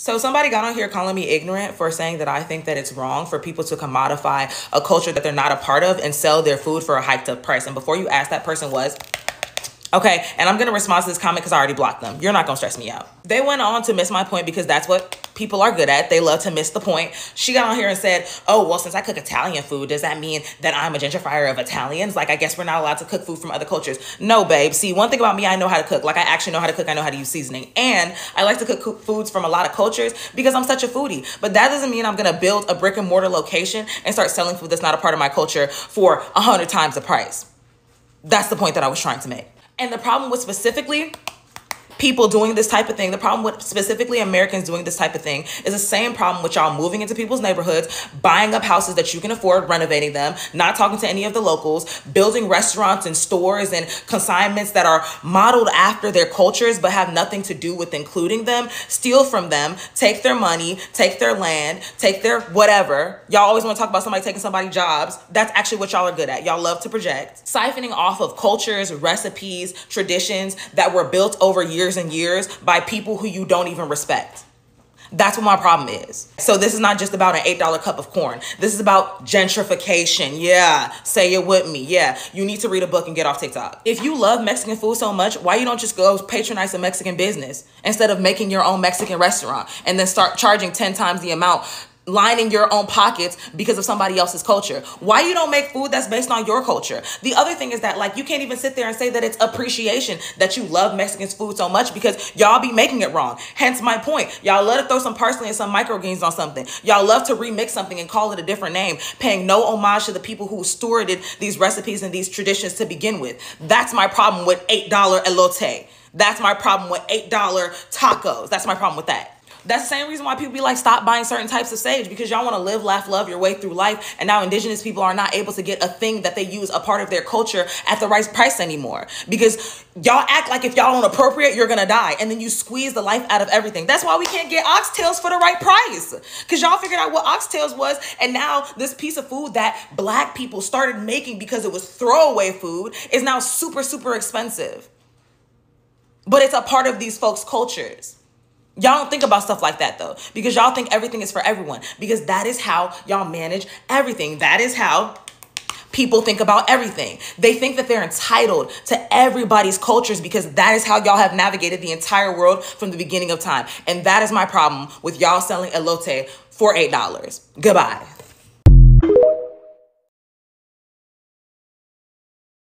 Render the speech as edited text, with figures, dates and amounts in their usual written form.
So somebody got on here calling me ignorant for saying that I think that it's wrong for people to commodify a culture that they're not a part of and sell their food for a hiked up price. And before you ask, that person was... Okay, and I'm going to respond to this comment because I already blocked them. You're not going to stress me out. They went on to miss my point because that's what people are good at. They love to miss the point. She got on here and said, oh, well, since I cook Italian food, does that mean that I'm a gentrifier of Italians? Like, I guess we're not allowed to cook food from other cultures. No, babe. See, one thing about me, I know how to cook. Like, I actually know how to cook. I know how to use seasoning. And I like to cook foods from a lot of cultures because I'm such a foodie. But that doesn't mean I'm going to build a brick and mortar location and start selling food that's not a part of my culture for 100 times the price. That's the point that I was trying to make. And the problem with specifically people doing this type of thing, the problem with specifically Americans doing this type of thing is the same problem with y'all moving into people's neighborhoods, buying up houses that you can afford, renovating them, not talking to any of the locals, building restaurants and stores and consignments that are modeled after their cultures but have nothing to do with including them, steal from them, take their money, take their land, take their whatever. Y'all always want to talk about somebody taking somebody's jobs. That's actually what y'all are good at. Y'all love to project. Siphoning off of cultures, recipes, traditions that were built over years and years by people who you don't even respect. That's what my problem is. So this is not just about an $8 cup of corn. This is about gentrification. Yeah, say it with me. Yeah, you need to read a book and get off TikTok. If you love Mexican food so much, why you don't just go patronize a Mexican business instead of making your own Mexican restaurant and then start charging 10 times the amount, lining your own pockets because of somebody else's culture? Why you don't make food that's based on your culture? The other thing is that, like, you can't even sit there and say that it's appreciation that you love Mexican food so much because y'all be making it wrong. Hence my point. Y'all love to throw some parsley and some microgreens on something. Y'all love to remix something and call it a different name, paying no homage to the people who stewarded these recipes and these traditions to begin with. That's my problem with $8 elote. That's my problem with $8 tacos. That's my problem with that. That's the same reason why people be like, stop buying certain types of sage, because y'all want to live, laugh, love your way through life. And now indigenous people are not able to get a thing that they use, a part of their culture, at the right price anymore. Because y'all act like if y'all don't appropriate, you're going to die. And then you squeeze the life out of everything. That's why we can't get oxtails for the right price. Because y'all figured out what oxtails was. And now this piece of food that black people started making because it was throwaway food is now super, super expensive. But it's a part of these folks' cultures. Y'all don't think about stuff like that, though, because y'all think everything is for everyone, because that is how y'all manage everything. That is how people think about everything. They think that they're entitled to everybody's cultures because that is how y'all have navigated the entire world from the beginning of time. And that is my problem with y'all selling elote for $8. Goodbye.